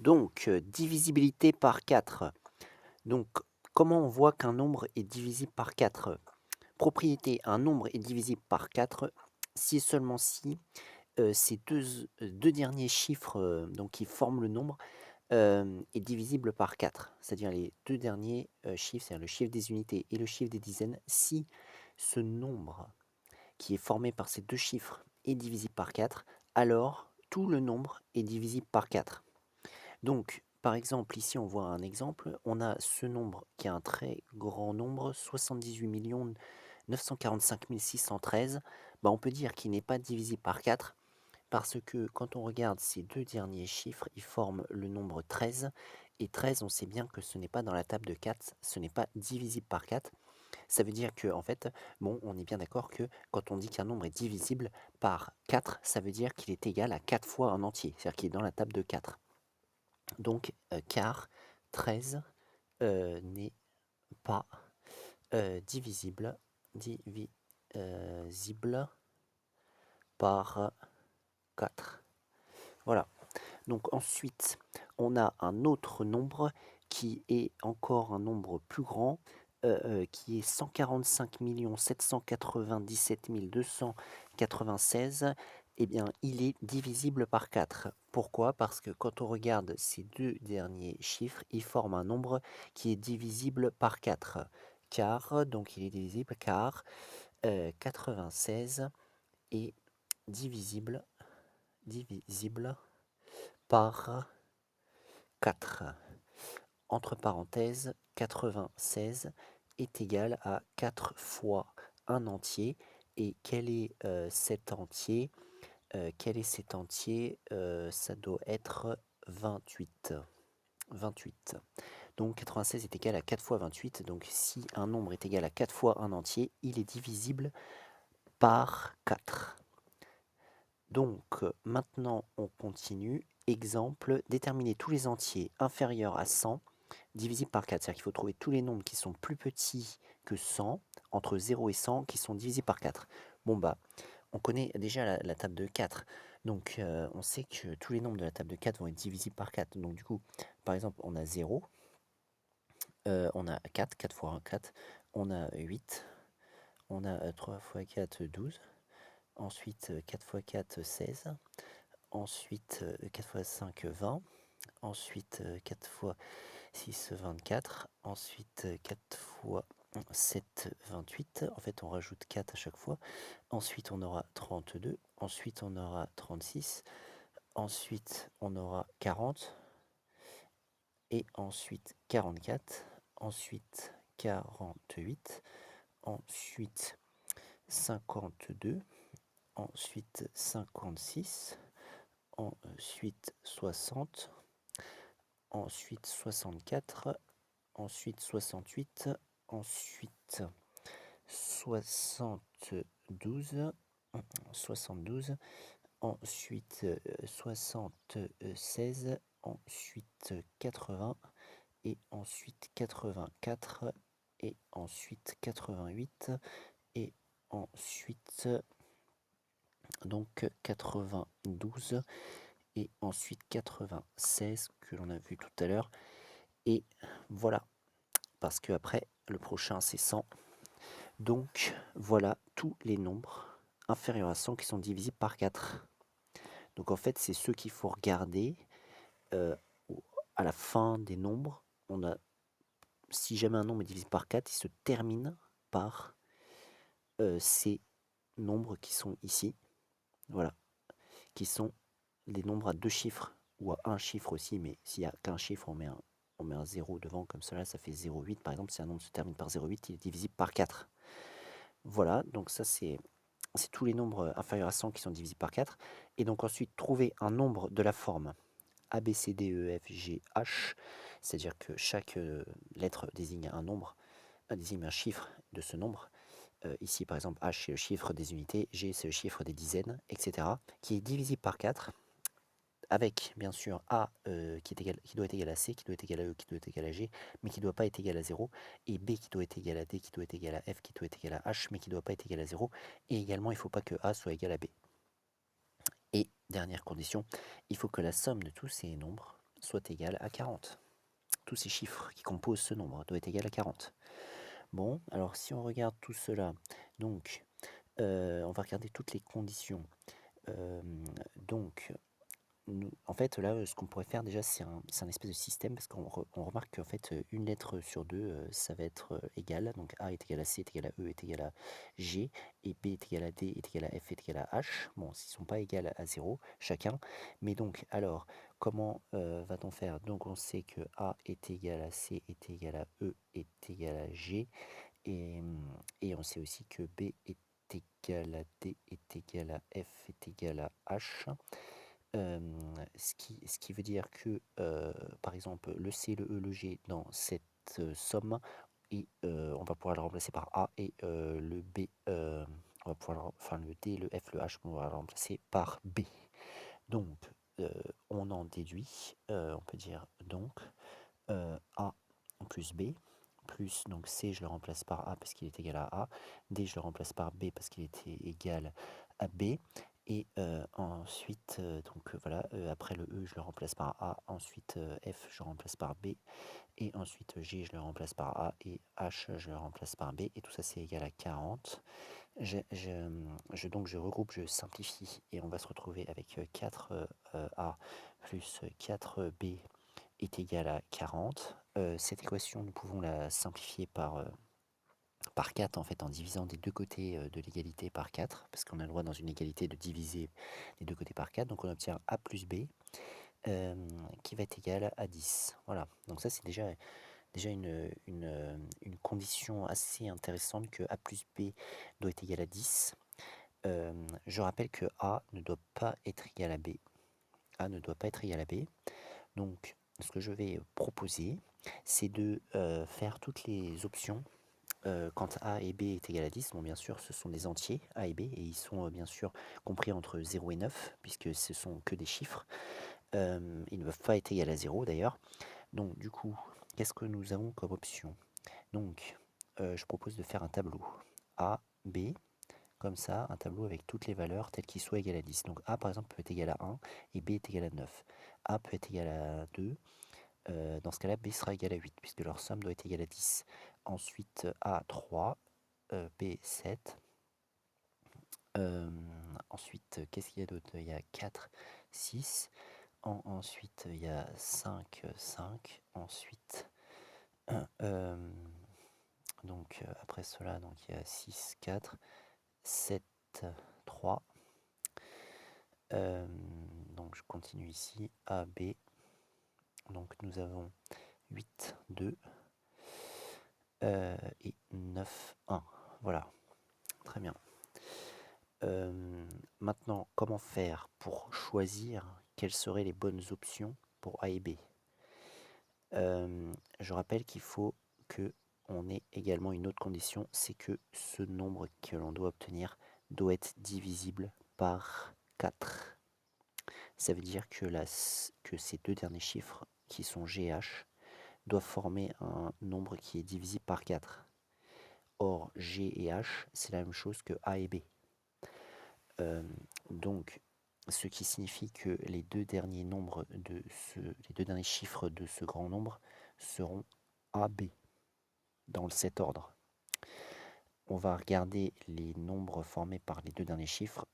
Donc, divisibilité par 4. Donc, comment on voit qu'un nombre est divisible par 4? Propriété, un nombre est divisible par 4 si et seulement si ces deux derniers chiffres donc qui forment le nombre est divisible par 4. C'est-à-dire les deux derniers chiffres, c'est-à-dire le chiffre des unités et le chiffre des dizaines. Si ce nombre qui est formé par ces deux chiffres est divisible par 4, alors tout le nombre est divisible par 4. Donc, par exemple, ici on voit un exemple, on a ce nombre qui est un très grand nombre, 78 945 613. Bah, on peut dire qu'il n'est pas divisible par 4 parce que quand on regarde ces deux derniers chiffres, ils forment le nombre 13. Et 13, on sait bien que ce n'est pas dans la table de 4, ce n'est pas divisible par 4. Ça veut dire que, en fait, bon, on est bien d'accord que quand on dit qu'un nombre est divisible par 4, ça veut dire qu'il est égal à 4 fois un entier, c'est-à-dire qu'il est dans la table de 4. Donc, car 13 n'est pas divisible par 4. Voilà. Donc ensuite, on a un autre nombre qui est encore un nombre plus grand, qui est 145 797 296. Eh bien, il est divisible par 4. Pourquoi? Parce que quand on regarde ces deux derniers chiffres, ils forment un nombre qui est divisible par 4. Car, donc il est divisible car 96 est divisible par 4. Entre parenthèses, 96 est égal à 4 fois un entier. Et quel est cet entier? Ça doit être 28. 28. Donc 96 est égal à 4 fois 28. Donc si un nombre est égal à 4 fois un entier, il est divisible par 4. Donc maintenant on continue. Exemple, déterminer tous les entiers inférieurs à 100 divisibles par 4. C'est-à-dire qu'il faut trouver tous les nombres qui sont plus petits que 100, entre 0 et 100, qui sont divisés par 4. Bon bah, on connaît déjà la table de 4. Donc on sait que tous les nombres de la table de 4 vont être divisibles par 4. Donc du coup, par exemple, on a 0, on a 4, 4 fois 1, 4, on a 8, on a 3 fois 4, 12, ensuite 4 fois 4, 16, ensuite 4 fois 5, 20, ensuite 4 fois 6, 24, ensuite 4 fois 7, 28, en fait on rajoute 4 à chaque fois, ensuite on aura 32, ensuite on aura 36, ensuite on aura 40, et ensuite 44, ensuite 48, ensuite 52, ensuite 56, ensuite 60, ensuite 64, ensuite 68, ensuite 72, 72, ensuite 76, ensuite 80, et ensuite 84, et ensuite 88, et ensuite donc 92, et ensuite 96 que l'on a vu tout à l'heure. Et voilà, parce que après le prochain c'est 100. Donc voilà tous les nombres inférieurs à 100 qui sont divisibles par 4. Donc en fait, c'est ceux qu'il faut regarder euh, à la fin des nombres. On a, si jamais un nombre est divisé par 4, il se termine par ces nombres qui sont ici. Voilà, qui sont les nombres à deux chiffres ou à un chiffre aussi, mais s'il n'y a qu'un chiffre, on met un 0 devant, comme cela, ça fait 0,8 par exemple. Si un nombre se termine par 0,8, il est divisible par 4. Voilà, donc ça c'est tous les nombres inférieurs à 100 qui sont divisibles par 4. Et donc ensuite, trouver un nombre de la forme A, B, C, D, E, F, G, H, c'est-à-dire que chaque lettre désigne un nombre, désigne un chiffre de ce nombre. Ici, par exemple, H, c'est le chiffre des unités, G, c'est le chiffre des dizaines, etc., qui est divisible par 4, avec, bien sûr, A qui doit être égal à C, qui doit être égal à E, qui doit être égal à G, mais qui ne doit pas être égal à 0, et B qui doit être égal à D, qui doit être égal à F, qui doit être égal à H, mais qui ne doit pas être égal à 0, et également, il ne faut pas que A soit égal à B. Et dernière condition, il faut que la somme de tous ces nombres soit égal à 40. Tous ces chiffres qui composent ce nombre doivent être égal à 40. Bon, alors si on regarde tout cela, donc on va regarder toutes les conditions. Donc, en fait, là, ce qu'on pourrait faire déjà, c'est un espèce de système, parce qu'on remarque qu'en fait, une lettre sur deux, ça va être égal. Donc A est égal à C, est égal à E, est égal à G, et B est égal à D, est égal à F, est égal à H. Bon, s'ils ne sont pas égales à 0, chacun. Mais donc, alors, comment va-t-on faire? Donc, on sait que A est égal à C, est égal à E, est égal à G, et on sait aussi que B est égal à D, est égal à F, est égal à H. Ce qui veut dire que, par exemple, le C, le E, le G dans cette somme, et on va pouvoir le remplacer par A, et le B, on va pouvoir enfin le D, le F, le H, on va le remplacer par B. Donc, on en déduit, on peut dire donc A plus B, plus donc C, je le remplace par A parce qu'il est égal à A, D, je le remplace par B parce qu'il était égal à B, et ensuite, donc voilà, après le E, je le remplace par A, ensuite F, je le remplace par B, et ensuite G, je le remplace par A, et H, je le remplace par B, et tout ça c'est égal à 40. Donc je regroupe, je simplifie, et on va se retrouver avec 4A plus 4B est égal à 40. Cette équation, nous pouvons la simplifier par 4 en fait, en divisant des deux côtés de l'égalité par 4, parce qu'on a le droit dans une égalité de diviser les deux côtés par 4. Donc on obtient A plus B qui va être égal à 10. Voilà, donc ça c'est déjà une condition assez intéressante, que A plus B doit être égal à 10. Je rappelle que A ne doit pas être égal à B. A ne doit pas être égal à B. Donc ce que je vais proposer, c'est de faire toutes les options quand A et B est égal à 10. Bon, bien sûr, ce sont des entiers, A et B, et ils sont bien sûr compris entre 0 et 9, puisque ce sont que des chiffres. Ils ne peuvent pas être égal à 0 d'ailleurs. Donc du coup, qu'est-ce que nous avons comme option? Donc, je propose de faire un tableau A, B, comme ça, un tableau avec toutes les valeurs telles qu'ils soient égales à 10. Donc A par exemple peut être égal à 1 et B est égal à 9. A peut être égal à 2. Dans ce cas-là, B sera égal à 8, puisque leur somme doit être égale à 10. Ensuite, A 3, B 7. Ensuite, qu'est-ce qu'il y a d'autre? Il y a 4, 6. Ensuite, il y a 5, 5. Ensuite, donc après cela, donc il y a 6, 4, 7, 3. Donc je continue ici, A, B. Donc nous avons 8, 2 et 9, 1. Voilà, très bien. Maintenant, comment faire pour choisir quelles seraient les bonnes options pour A et B? Je rappelle qu'il faut que on ait également une autre condition, c'est que ce nombre que l'on doit obtenir doit être divisible par 4. Ça veut dire que ces deux derniers chiffres, qui sont G et H, doivent former un nombre qui est divisible par 4. Or, G et H, c'est la même chose que A et B. Donc, ce qui signifie que les deux derniers chiffres de ce grand nombre seront A, B, dans cet ordre. On va regarder les nombres formés par les deux derniers chiffres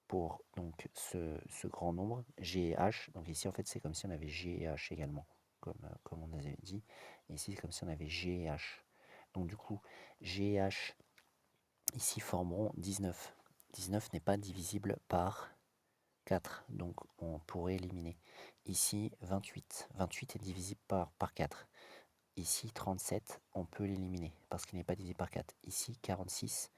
pour donc ce grand nombre, G et H. Donc ici, en fait, c'est comme si on avait G et H également, comme on avait dit. Et ici, c'est comme si on avait G et H. Donc du coup, G et H, ici, formeront 19. 19 n'est pas divisible par 4, donc on pourrait éliminer. Ici, 28. 28 est divisible par 4. Ici, 37, on peut l'éliminer parce qu'il n'est pas divisé par 4. Ici, 46,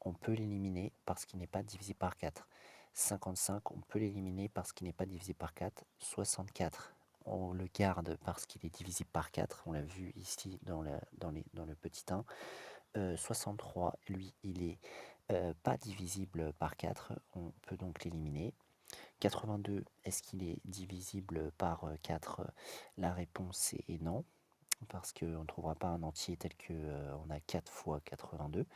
on peut l'éliminer parce qu'il n'est pas divisé par 4. 55, on peut l'éliminer parce qu'il n'est pas divisé par 4. 64, on le garde parce qu'il est divisible par 4. On l'a vu ici dans le petit 1. 63, lui, il est pas divisible par 4. On peut donc l'éliminer. 82, est-ce qu'il est divisible par 4? La réponse est non. parce qu'on ne trouvera pas un entier tel que on a 4 fois 82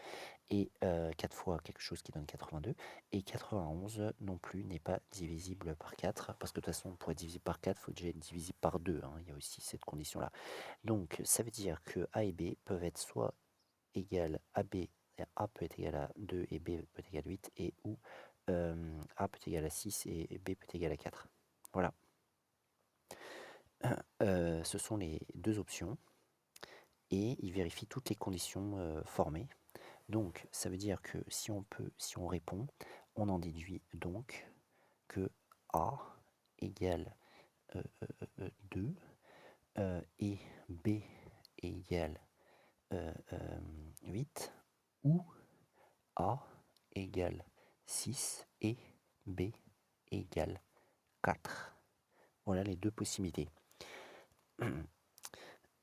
et 4 fois quelque chose qui donne 82 et 91 non plus n'est pas divisible par 4 parce que de toute façon pour être divisible par 4 il faut déjà être divisible par 2, hein, il y a aussi cette condition là. Donc ça veut dire que A et B peuvent être soit égal à B, A peut être égal à 2 et B peut être égal à 8 et ou A peut être égal à 6 et B peut être égal à 4. Voilà. Ce sont les deux options et il vérifie toutes les conditions formées. Donc ça veut dire que si on répond, on en déduit donc que A égale 2 et B égale 8 ou A égale 6 et B égale 4. Voilà les deux possibilités.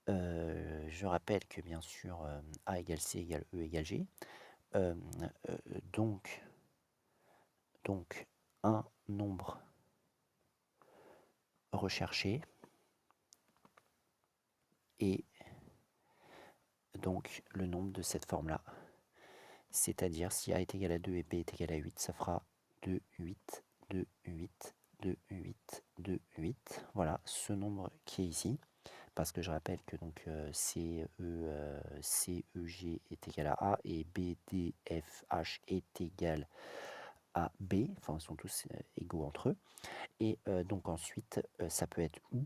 Je rappelle que bien sûr A égale C égale E égale G. Donc un nombre recherché et donc le nombre de cette forme-là. C'est-à-dire si A est égal à 2 et B est égal à 8, ça fera 2, 8, 2, 8, 2, 8, 2, 8. Voilà ce nombre qui est ici. Parce que je rappelle que donc CEG est égal à A et BDFH est égal à B. Enfin, ils sont tous égaux entre eux. Et donc ensuite, ça peut être ou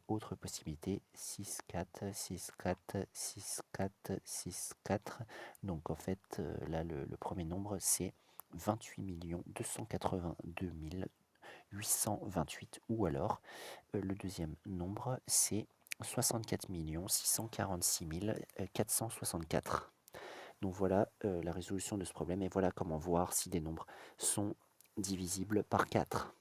autre possibilité 6, 4, 6, 4, 6, 4, 6, 4. Donc en fait, là, le premier nombre, c'est 28 282 828. Ou alors, le deuxième nombre, c'est 64 646 464. Donc voilà la résolution de ce problème et voilà comment voir si des nombres sont divisibles par 4.